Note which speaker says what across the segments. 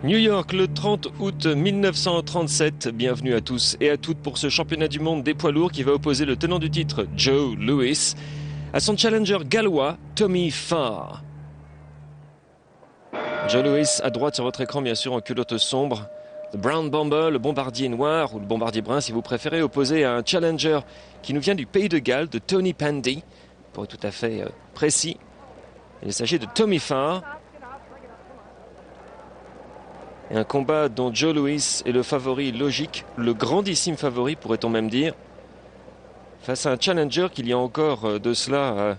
Speaker 1: New York, le 30 août 1937. Bienvenue à tous et à toutes pour ce championnat du monde des poids lourds qui va opposer le tenant du titre, Joe Louis, à son challenger gallois, Tommy Farr. Joe Louis à droite sur votre écran, bien sûr, en culotte sombre. The Brown Bomber, le bombardier noir ou le bombardier brun si vous préférez, opposé à un challenger qui nous vient du Pays de Galles, de Tony Pandy, pour être tout à fait précis. Il s'agit de Tommy Farr. Et un combat dont Joe Louis est le favori logique, le grandissime favori pourrait-on même dire, face à un challenger qu'il y a encore de cela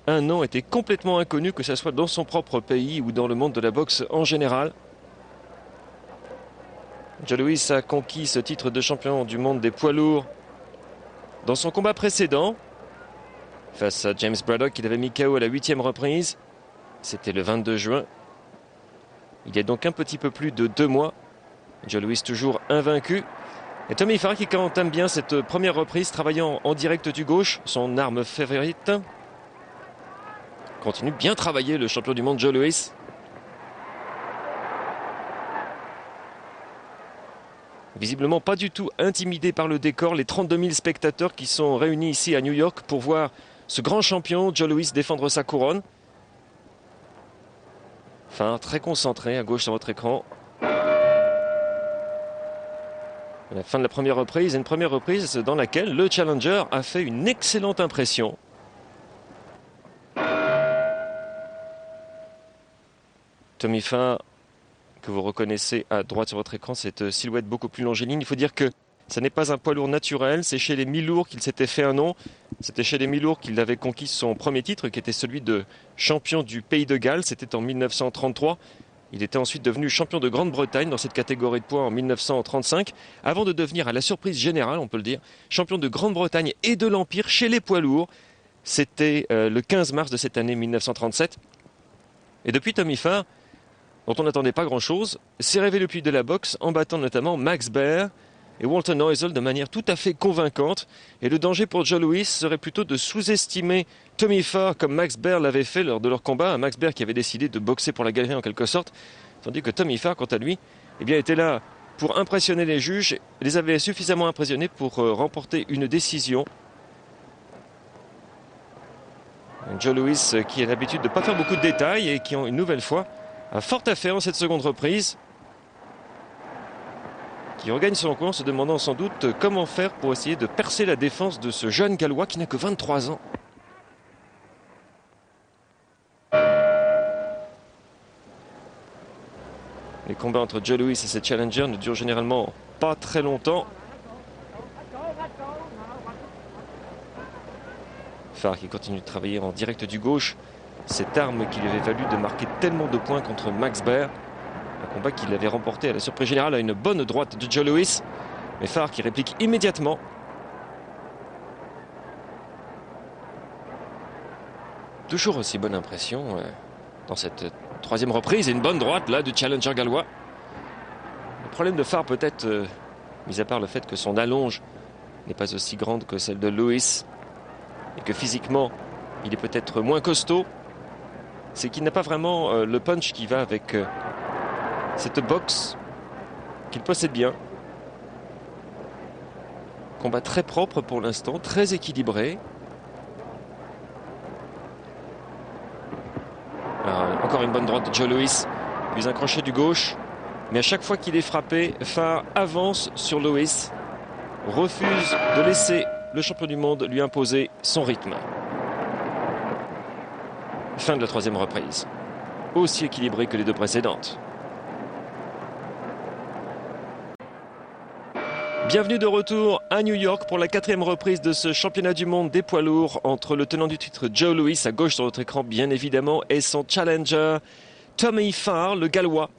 Speaker 1: un an était complètement inconnu, que ce soit dans son propre pays ou dans le monde de la boxe en général. Joe Louis a conquis ce titre de champion du monde des poids lourds dans son combat précédent face à James Braddock, qu'il avait mis KO à la 8e reprise. C'était le 22 juin. Il y a donc un petit peu plus de 2 mois. Joe Louis toujours invaincu. Et Tommy Farr qui entame bien cette première reprise, travaillant en direct du gauche, son arme favorite. Continue bien travailler le champion du monde Joe Louis. Visiblement pas du tout intimidé par le décor, les 32 000 spectateurs qui sont réunis ici à New York pour voir ce grand champion Joe Louis défendre sa couronne. Enfin, très concentré à gauche sur votre écran. À la fin de la première reprise, une première reprise dans laquelle le challenger a fait une excellente impression. Tommy Farr, que vous reconnaissez à droite sur votre écran, cette silhouette beaucoup plus longiligne. Il faut dire que ce n'est pas un poids lourd naturel, c'est chez les mi-lourds qu'il s'était fait un nom. C'était chez les mi-lourds qu'il avait conquis son premier titre, qui était celui de champion du Pays de Galles. C'était en 1933. Il était ensuite devenu champion de Grande-Bretagne dans cette catégorie de poids en 1935, avant de devenir, à la surprise générale, on peut le dire, champion de Grande-Bretagne et de l'Empire chez les poids lourds. C'était le 15 mars de cette année 1937. Et depuis, Tommy Farr, dont on n'attendait pas grand-chose, s'est révélé le puits de la boxe en battant notamment Max Baer et Walter Neusel de manière tout à fait convaincante. Et le danger pour Joe Louis serait plutôt de sous-estimer Tommy Farr comme Max Baer l'avait fait lors de leur combat. Un Max Baer qui avait décidé de boxer pour la galerie en quelque sorte. Tandis que Tommy Farr, quant à lui, était là pour impressionner les juges. Et les avait suffisamment impressionnés pour remporter une décision. Joe Louis qui a l'habitude de ne pas faire beaucoup de détails et qui, une nouvelle fois, a fort à faire en cette seconde reprise. Qui regagne son coin en se demandant sans doute comment faire pour essayer de percer la défense de ce jeune Gallois qui n'a que 23 ans. Les combats entre Joe Louis et ses challengers ne durent généralement pas très longtemps. Farr qui continue de travailler en direct du gauche. Cette arme qui lui avait valu de marquer tellement de points contre Max Baer. Un combat qu'il avait remporté à la surprise générale à une bonne droite de Joe Louis. Mais Farr qui réplique immédiatement. Toujours aussi bonne impression dans cette troisième reprise. Et une bonne droite là du challenger gallois. Le problème de Farr peut-être, mis à part le fait que son allonge n'est pas aussi grande que celle de Louis. Et que physiquement, il est peut-être moins costaud. C'est qu'il n'a pas vraiment le punch qui va avec cette boxe qu'il possède bien. Combat très propre pour l'instant, très équilibré. Alors, encore une bonne droite de Joe Louis, puis un crochet du gauche. Mais à chaque fois qu'il est frappé, Farr avance sur Louis, refuse de laisser le champion du monde lui imposer son rythme. Fin de la troisième reprise. Aussi équilibrée que les deux précédentes. Bienvenue de retour à New York pour la 4e reprise de ce championnat du monde des poids lourds entre le tenant du titre Joe Louis, à gauche sur votre écran bien évidemment, et son challenger Tommy Farr, le Gallois,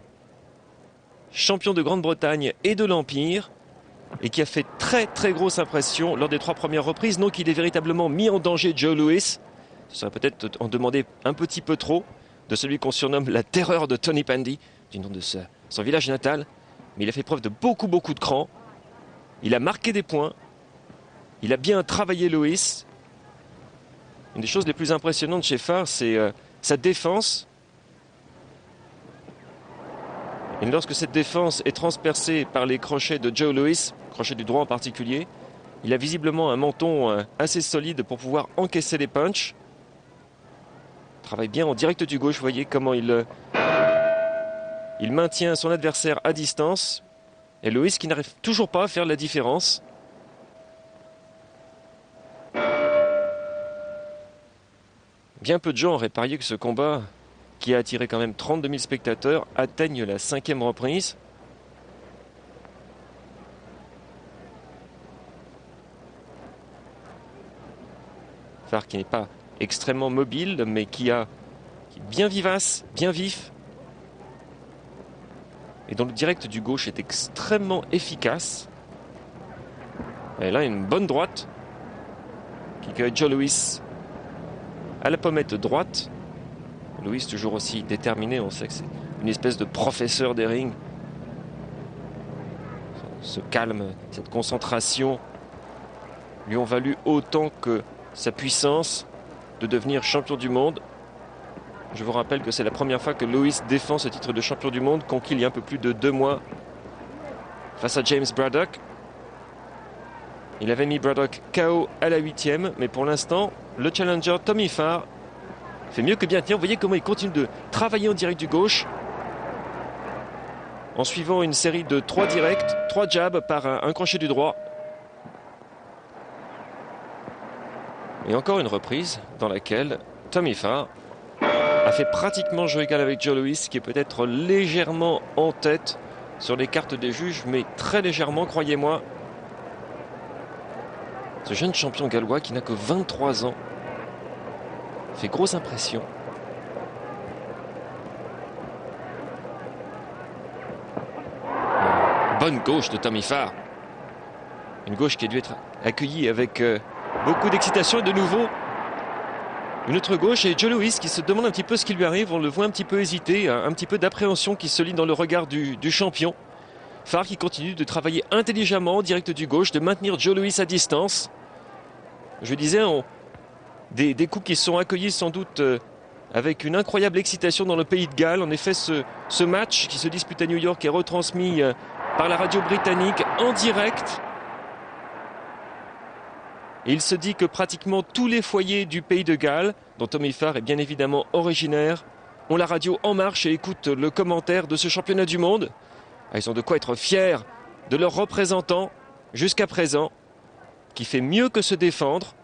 Speaker 1: champion de Grande-Bretagne et de l'Empire, et qui a fait très grosse impression lors des 3 premières reprises. Donc il est véritablement mis en danger Joe Louis. Ce serait peut-être en demander un petit peu trop de celui qu'on surnomme la terreur de Tony Pandy, du nom de son village natal. Mais il a fait preuve de beaucoup de cran. Il a marqué des points. Il a bien travaillé Louis. Une des choses les plus impressionnantes chez Farr, c'est sa défense. Et lorsque cette défense est transpercée par les crochets de Joe Louis, crochet du droit en particulier, il a visiblement un menton assez solide pour pouvoir encaisser les punchs. Il travaille bien en direct du gauche, vous voyez comment il maintient son adversaire à distance. Et Louis qui n'arrive toujours pas à faire la différence. Bien peu de gens auraient parié que ce combat, qui a attiré quand même 32 000 spectateurs, atteigne la 5e reprise. Farr qui n'est pas extrêmement mobile, mais qui est bien vivace, bien vif. Et dont le direct du gauche est extrêmement efficace. Et là, une bonne droite qui accueille Joe Louis à la pommette droite. Louis toujours aussi déterminé, on sait que c'est une espèce de professeur des rings. Ce calme, cette concentration lui ont valu autant que sa puissance de devenir champion du monde. Je vous rappelle que c'est la première fois que Louis défend ce titre de champion du monde, conquis il y a un peu plus de 2 mois face à James Braddock. Il avait mis Braddock KO à la 8e, mais pour l'instant, le challenger Tommy Farr fait mieux que bien tenir. Vous voyez comment il continue de travailler en direct du gauche en suivant une série de 3 directs, 3 jabs par un crochet du droit. Et encore une reprise dans laquelle Tommy Farr a fait pratiquement jeu égal avec Joe Louis, qui est peut-être légèrement en tête sur les cartes des juges, mais très légèrement, croyez-moi. Ce jeune champion gallois qui n'a que 23 ans fait grosse impression. Bonne gauche de Tommy Farr. Une gauche qui a dû être accueillie avec beaucoup d'excitation et de nouveau une autre gauche, et Joe Louis qui se demande un petit peu ce qui lui arrive. On le voit un petit peu hésiter, un petit peu d'appréhension qui se lit dans le regard du champion. Farr qui continue de travailler intelligemment en direct du gauche, de maintenir Joe Louis à distance. Je disais, des coups qui sont accueillis sans doute avec une incroyable excitation dans le pays de Galles. En effet, ce match qui se dispute à New York est retransmis par la radio britannique en direct. Et il se dit que pratiquement tous les foyers du pays de Galles, dont Tommy Farr est bien évidemment originaire, ont la radio en marche et écoutent le commentaire de ce championnat du monde. Ils ont de quoi être fiers de leur représentant jusqu'à présent, qui fait mieux que se défendre.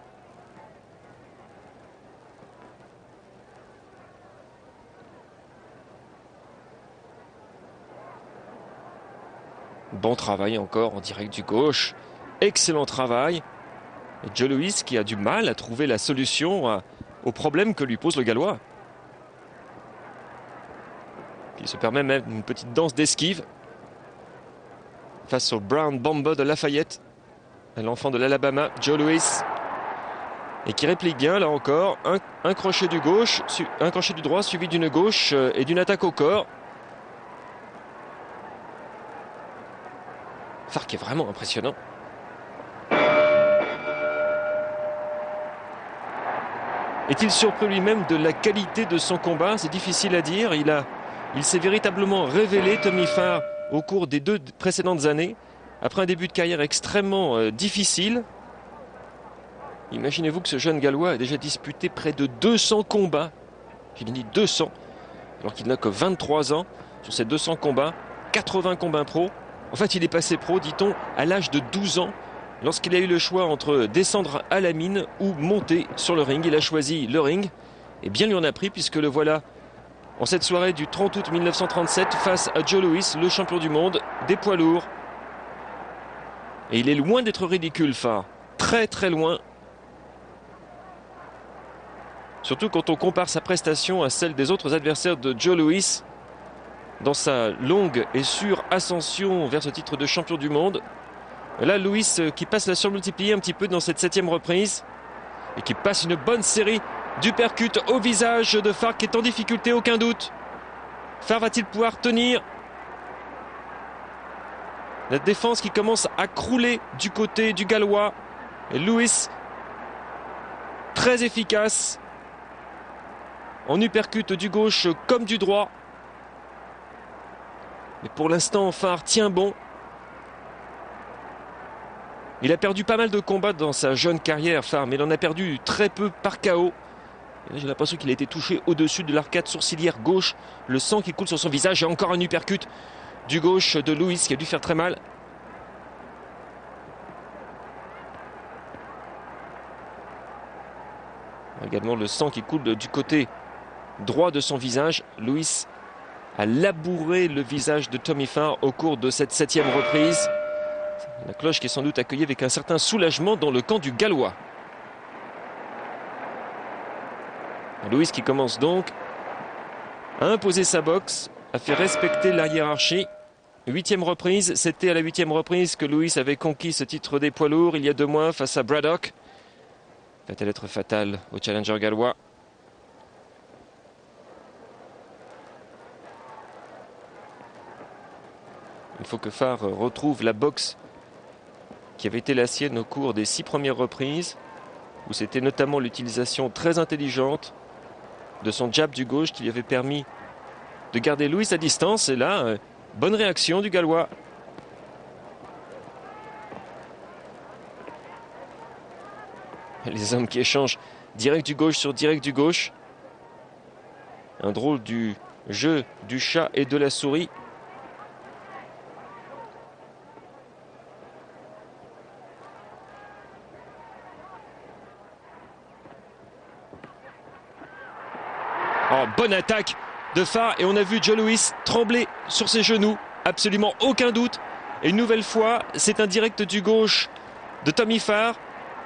Speaker 1: Bon travail encore en direct du gauche. Excellent travail. Et Joe Louis qui a du mal à trouver la solution au problème que lui pose le Gallois. Il se permet même une petite danse d'esquive face au Brown Bomber de Lafayette, l'enfant de l'Alabama, Joe Louis. Et qui réplique bien là encore. Un crochet du gauche, un crochet du droit suivi d'une gauche et d'une attaque au corps. Farr qui est vraiment impressionnant. Est-il surpris lui-même de la qualité de son combat? C'est difficile à dire. Il s'est véritablement révélé, Tommy Farr, au cours des 2 précédentes années, après un début de carrière extrêmement difficile. Imaginez-vous que ce jeune Gallois a déjà disputé près de 200 combats. J'ai dit 200, alors qu'il n'a que 23 ans. Sur ces 200 combats, 80 combats pro. En fait, il est passé pro, dit-on, à l'âge de 12 ans. Lorsqu'il a eu le choix entre descendre à la mine ou monter sur le ring, il a choisi le ring. Et bien lui en a pris, puisque le voilà en cette soirée du 30 août 1937 face à Joe Louis, le champion du monde des poids lourds. Et il est loin d'être ridicule, Farr. Très très loin. Surtout quand on compare sa prestation à celle des autres adversaires de Joe Louis dans sa longue et sûre ascension vers ce titre de champion du monde. Et là, Louis qui passe la surmultiplier un petit peu dans cette 7e reprise et qui passe une bonne série d'uppercuts au visage de Farr qui est en difficulté, aucun doute. Farr va-t-il pouvoir tenir? La défense qui commence à crouler du côté du Gallois. Et Louis, très efficace en uppercut du gauche comme du droit. Mais pour l'instant, Farr tient bon. Il a perdu pas mal de combats dans sa jeune carrière, Farr, mais il en a perdu très peu par KO. J'ai l'impression qu'il a été touché au-dessus de l'arcade sourcilière gauche. Le sang qui coule sur son visage et encore un uppercut du gauche de Lewis qui a dû faire très mal. Également le sang qui coule du côté droit de son visage. Lewis a labouré le visage de Tommy Farr au cours de cette 7e reprise. La cloche qui est sans doute accueillie avec un certain soulagement dans le camp du Gallois. Lewis qui commence donc à imposer sa boxe, à faire respecter la hiérarchie. 8e reprise, c'était à la 8e reprise que Lewis avait conquis ce titre des poids lourds il y a 2 mois face à Braddock. Va-t-elle être fatale au challenger gallois? Il faut que Farr retrouve la boxe qui avait été la sienne au cours des 6 premières reprises, où c'était notamment l'utilisation très intelligente de son jab du gauche qui lui avait permis de garder Lewis à distance. Et là, bonne réaction du Gallois. Les hommes qui échangent direct du gauche sur direct du gauche. Un drôle du jeu du chat et de la souris. Oh, bonne attaque de Farr et on a vu Joe Louis trembler sur ses genoux. Absolument aucun doute. Et une nouvelle fois, c'est un direct du gauche de Tommy Farr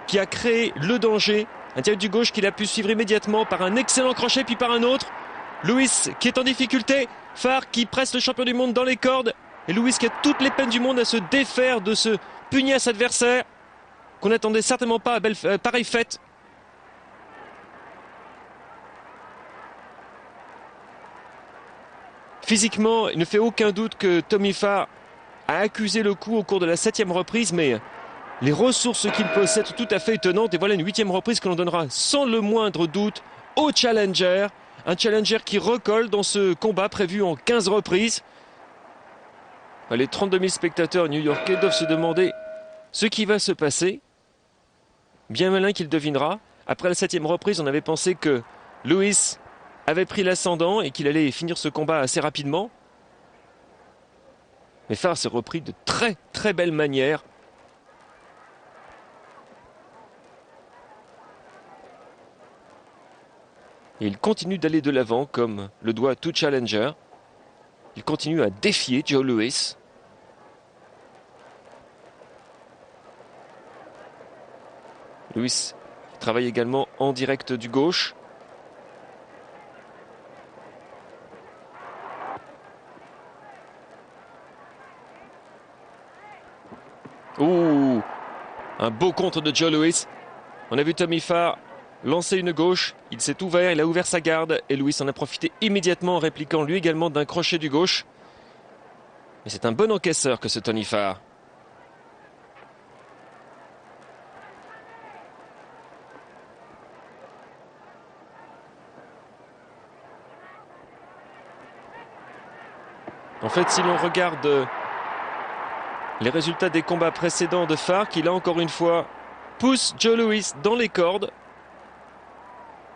Speaker 1: qui a créé le danger. Un direct du gauche qu'il a pu suivre immédiatement par un excellent crochet puis par un autre. Louis qui est en difficulté. Farr qui presse le champion du monde dans les cordes. Et Louis qui a toutes les peines du monde à se défaire de ce pugnace adversaire qu'on n'attendait certainement pas à pareille fête. Physiquement, il ne fait aucun doute que Tommy Farr a accusé le coup au cours de la 7e reprise, mais les ressources qu'il possède sont tout à fait étonnantes. Et voilà une 8e reprise que l'on donnera sans le moindre doute au challenger. Un challenger qui recolle dans ce combat prévu en 15 reprises. Les 32 000 spectateurs new-yorkais doivent se demander ce qui va se passer. Bien malin qu'il devinera. Après la 7e reprise, on avait pensé que Lewis avait pris l'ascendant et qu'il allait finir ce combat assez rapidement. Mais Farr s'est repris de très très belle manière. Et il continue d'aller de l'avant comme le doit tout challenger. Il continue à défier Joe Louis. Louis travaille également en direct du gauche. Ouh, un beau contre de Joe Louis. On a vu Tommy Farr lancer une gauche. Il s'est ouvert, il a ouvert sa garde. Et Louis en a profité immédiatement en répliquant lui également d'un crochet du gauche. Mais c'est un bon encaisseur que ce Tommy Farr. En fait, si l'on regarde les résultats des combats précédents de Farr, qui là encore une fois pousse Joe Louis dans les cordes.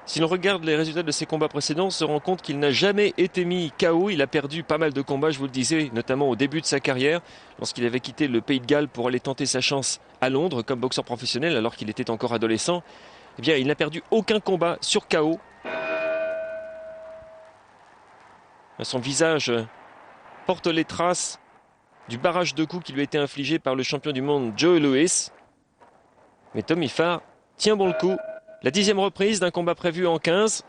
Speaker 1: Si l'on regarde les résultats de ses combats précédents, on se rend compte qu'il n'a jamais été mis KO. Il a perdu pas mal de combats, je vous le disais, notamment au début de sa carrière, lorsqu'il avait quitté le Pays de Galles pour aller tenter sa chance à Londres comme boxeur professionnel alors qu'il était encore adolescent. Eh bien, il n'a perdu aucun combat sur KO. Son visage porte les traces du barrage de coups qui lui a été infligé par le champion du monde Joe Louis. Mais Tommy Farr tient bon le coup. La 10e reprise d'un combat prévu en 15.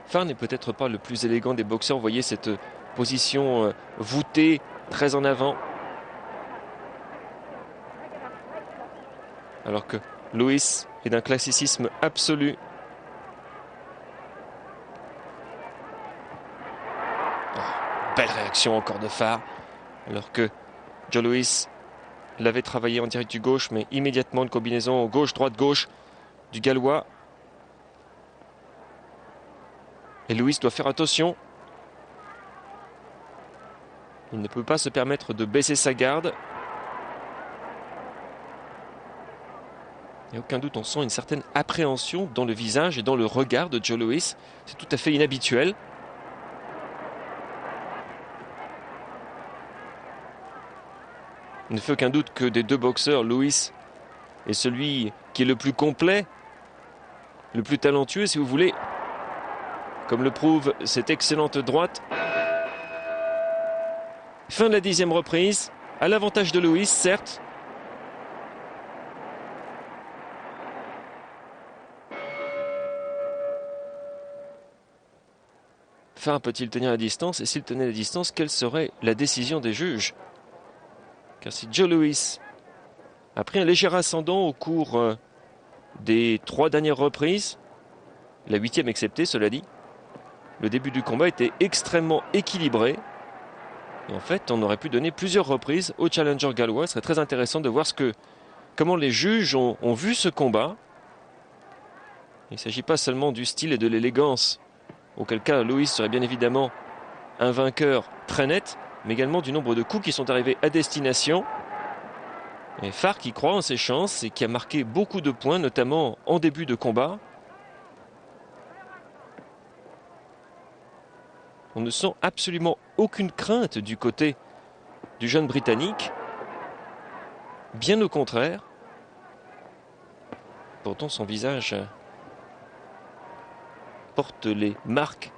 Speaker 1: Farr n'est peut-être pas le plus élégant des boxeurs. Vous voyez cette position voûtée, très en avant. Alors que Louis est d'un classicisme absolu. Belle réaction encore de Farr, alors que Joe Louis l'avait travaillé en direct du gauche, mais immédiatement une combinaison gauche-droite-gauche du Gallois. Et Lewis doit faire attention. Il ne peut pas se permettre de baisser sa garde. Il n'y a aucun doute, on sent une certaine appréhension dans le visage et dans le regard de Joe Louis. C'est tout à fait inhabituel. Il ne fait aucun doute que des deux boxeurs, Louis est celui qui est le plus complet, le plus talentueux si vous voulez, comme le prouve cette excellente droite. Fin de la 10e reprise, à l'avantage de Louis, certes. Farr peut-il tenir la distance? Et s'il tenait la distance, quelle serait la décision des juges? Car si Joe Louis a pris un léger ascendant au cours des 3 dernières reprises, la 8e exceptée, cela dit, le début du combat était extrêmement équilibré. Et en fait, on aurait pu donner plusieurs reprises au challenger gallois. Ce serait très intéressant de voir comment les juges ont vu ce combat. Il ne s'agit pas seulement du style et de l'élégance, auquel cas Louis serait bien évidemment un vainqueur très net, mais également du nombre de coups qui sont arrivés à destination. Et Farr qui croit en ses chances et qui a marqué beaucoup de points, notamment en début de combat. On ne sent absolument aucune crainte du côté du jeune Britannique. Bien au contraire. Pourtant son visage porte les marques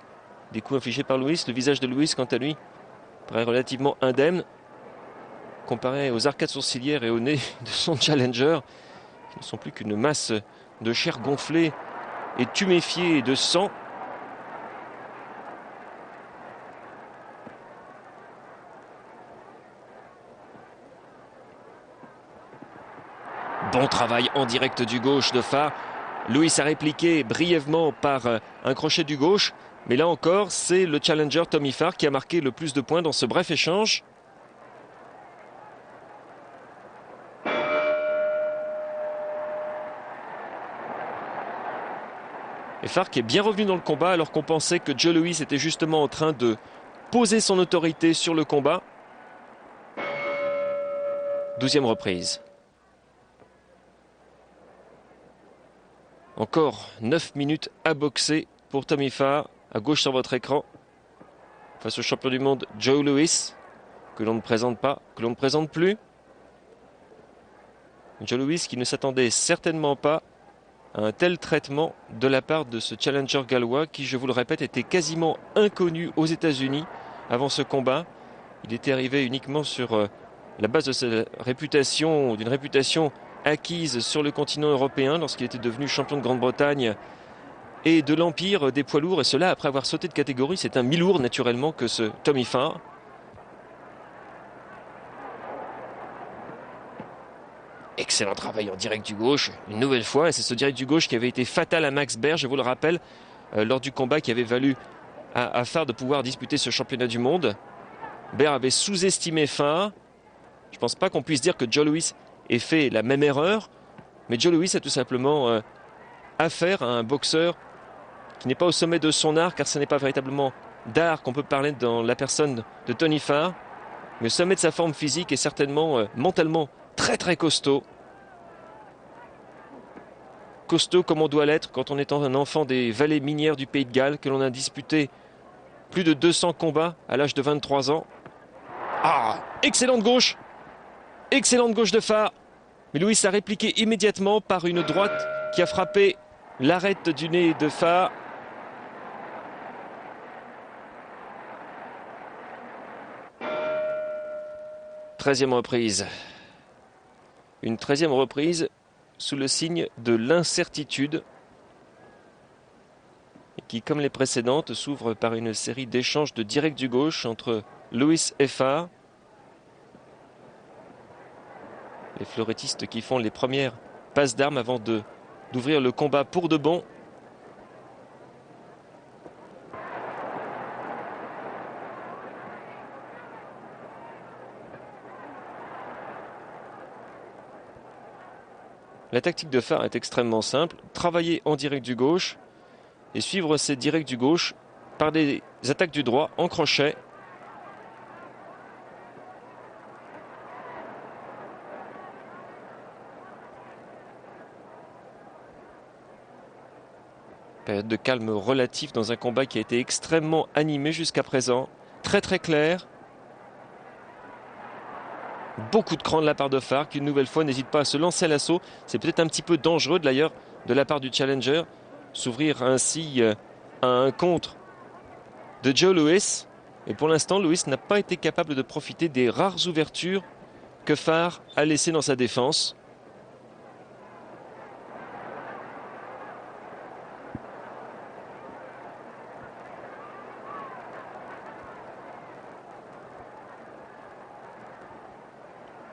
Speaker 1: des coups infligés par Louis. Le visage de Louis, quant à lui, paraît relativement indemne comparé aux arcades sourcilières et au nez de son challenger, qui ne sont plus qu'une masse de chair gonflée et tuméfiée de sang. Bon travail en direct du gauche de Farr. Louis a répliqué brièvement par un crochet du gauche. Mais là encore, c'est le challenger Tommy Farr qui a marqué le plus de points dans ce bref échange. Et Farr qui est bien revenu dans le combat alors qu'on pensait que Joe Louis était justement en train de poser son autorité sur le combat. 12e reprise. Encore 9 minutes à boxer pour Tommy Farr, à gauche sur votre écran, face au champion du monde Joe Louis, que l'on ne présente pas, que l'on ne présente plus. Joe Louis qui ne s'attendait certainement pas à un tel traitement de la part de ce challenger gallois qui, je vous le répète, était quasiment inconnu aux États-Unis avant ce combat. Il était arrivé uniquement sur la base de sa réputation, d'une réputation acquise sur le continent européen lorsqu'il était devenu champion de Grande-Bretagne et de l'Empire des poids lourds, et cela après avoir sauté de catégorie. C'est un mi-lourd naturellement que ce Tommy Farr. Excellent travail en direct du gauche, une nouvelle fois, et c'est ce direct du gauche qui avait été fatal à Max Baer, je vous le rappelle, lors du combat qui avait valu à Farr de pouvoir disputer ce championnat du monde. Baer avait sous-estimé Farr. Je ne pense pas qu'on puisse dire que Joe Louis ait fait la même erreur, mais Joe Louis a tout simplement affaire à un boxeur qui n'est pas au sommet de son art, car ce n'est pas véritablement d'art qu'on peut parler dans la personne de Tony Farr, mais au sommet de sa forme physique et certainement mentalement très très costaud. Costaud comme on doit l'être quand on est un enfant des vallées minières du Pays de Galles, que l'on a disputé plus de 200 combats à l'âge de 23 ans. Ah, excellente gauche de Farr. Mais Louis a répliqué immédiatement par une droite qui a frappé l'arête du nez de Farr. Treizième reprise. Une 13e reprise sous le signe de l'incertitude et qui, comme les précédentes, s'ouvre par une série d'échanges de direct du gauche entre Louis et Farr. Les fleurettistes qui font les premières passes d'armes avant d'ouvrir le combat pour de bon. La tactique de Farr est extrêmement simple. Travailler en direct du gauche et suivre ces directs du gauche par des attaques du droit en crochet. Période de calme relatif dans un combat qui a été extrêmement animé jusqu'à présent. Très très clair. Beaucoup de cran de la part de Farr qui une nouvelle fois n'hésite pas à se lancer à l'assaut. C'est peut-être un petit peu dangereux d'ailleurs de la part du challenger. S'ouvrir ainsi à un contre de Joe Louis. Et pour l'instant, Louis n'a pas été capable de profiter des rares ouvertures que Farr a laissées dans sa défense.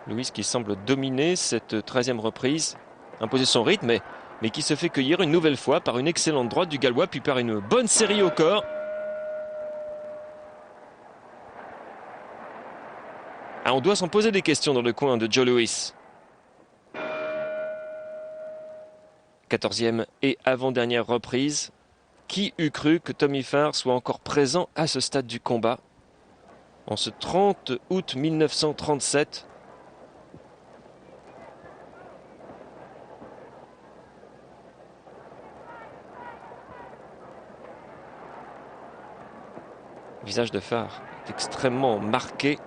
Speaker 1: Louis qui semble dominer cette 13e reprise, imposer son rythme, mais qui se fait cueillir une nouvelle fois par une excellente droite du Gallois, puis par une bonne série au corps. Ah, on doit s'en poser des questions dans le coin de Joe Louis. 14e et avant-dernière reprise. Qui eût cru que Tommy Farr soit encore présent à ce stade du combat en ce 30 août 1937? Le visage de Farr est extrêmement marqué.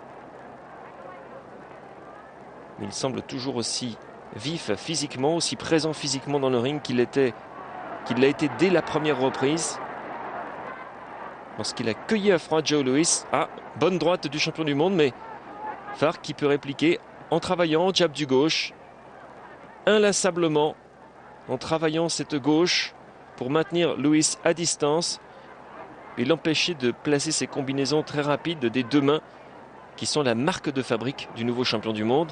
Speaker 1: Mais il semble toujours aussi vif physiquement, aussi présent physiquement dans le ring qu'il l'a été dès la première reprise. Lorsqu'il a cueilli à froid Joe Louis. Ah, bonne droite du champion du monde, mais Farr qui peut répliquer en travaillant jab du gauche. Inlassablement, en travaillant cette gauche pour maintenir Louis à distance. Et l'empêcher de placer ses combinaisons très rapides des deux mains qui sont la marque de fabrique du nouveau champion du monde.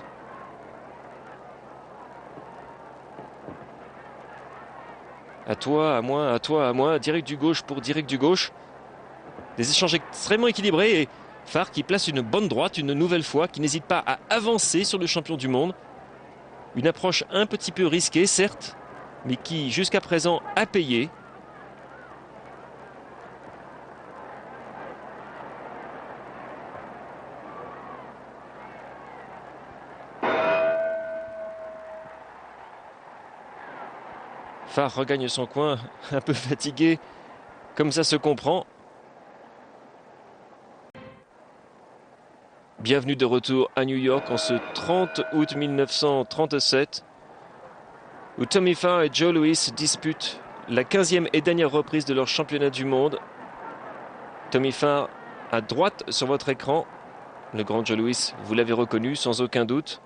Speaker 1: À toi, à moi, à toi, à moi, direct du gauche pour direct du gauche. Des échanges extrêmement équilibrés et Farr qui place une bonne droite une nouvelle fois, qui n'hésite pas à avancer sur le champion du monde. Une approche un petit peu risquée, certes, mais qui jusqu'à présent a payé. Farr regagne son coin, un peu fatigué, comme ça se comprend. Bienvenue de retour à New York en ce 30 août 1937, où Tommy Farr et Joe Louis disputent la 15e et dernière reprise de leur championnat du monde. Tommy Farr à droite sur votre écran, le grand Joe Louis, vous l'avez reconnu sans aucun doute.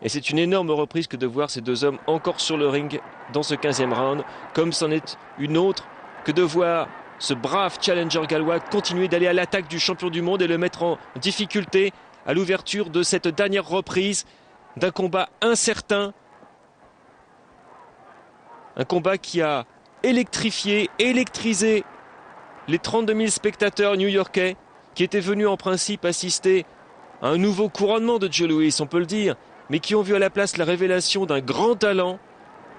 Speaker 1: Et c'est une énorme reprise que de voir ces deux hommes encore sur le ring dans ce 15e round, comme c'en est une autre que de voir ce brave challenger gallois continuer d'aller à l'attaque du champion du monde et le mettre en difficulté à l'ouverture de cette dernière reprise d'un combat incertain. Un combat qui a électrifié, électrisé les 32 000 spectateurs new-yorkais qui étaient venus en principe assister à un nouveau couronnement de Joe Louis, on peut le dire, mais qui ont vu à la place la révélation d'un grand talent,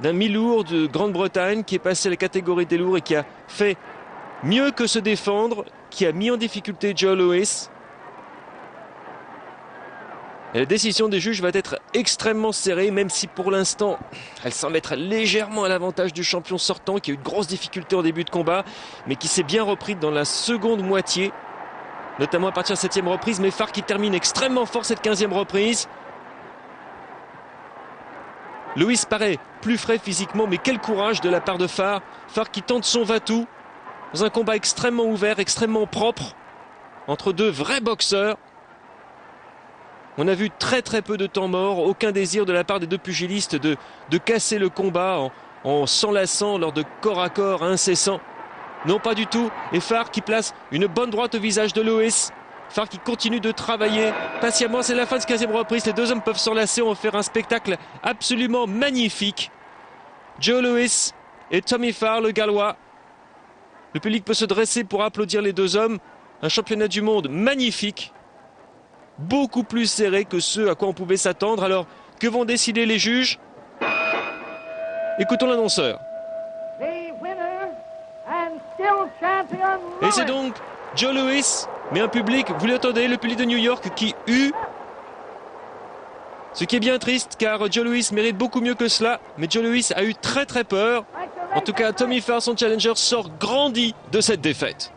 Speaker 1: d'un mi-lourd de Grande-Bretagne qui est passé à la catégorie des lourds et qui a fait mieux que se défendre, qui a mis en difficulté Joe Louis. Et la décision des juges va être extrêmement serrée, même si pour l'instant, elle semble être légèrement à l'avantage du champion sortant, qui a eu de grosses difficultés en début de combat, mais qui s'est bien repris dans la seconde moitié, notamment à partir de la 7e reprise, mais Farr qui termine extrêmement fort cette 15e reprise. Louis paraît plus frais physiquement, mais quel courage de la part de Farr. Farr qui tente son va-tout dans un combat extrêmement ouvert, extrêmement propre, entre deux vrais boxeurs. On a vu très très peu de temps mort, aucun désir de la part des deux pugilistes de casser le combat en s'enlaçant lors de corps à corps incessants. Non, pas du tout. Et Farr qui place une bonne droite au visage de Louis. Farr qui continue de travailler patiemment. C'est la fin de cette 15e reprise. Les deux hommes peuvent s'enlacer. On va faire un spectacle absolument magnifique. Joe Louis et Tommy Farr, le Gallois. Le public peut se dresser pour applaudir les deux hommes. Un championnat du monde magnifique. Beaucoup plus serré que ce à quoi on pouvait s'attendre. Alors, que vont décider les juges? Écoutons l'annonceur.
Speaker 2: The winner and still champ
Speaker 1: Et c'est donc Joe Louis, mais un public, vous l'entendez, le public de New York qui hue. Ce qui est bien triste car Joe Louis mérite beaucoup mieux que cela, mais Joe Louis a eu très peur. En tout cas, Tommy Farr, son challenger, sort grandi de cette défaite.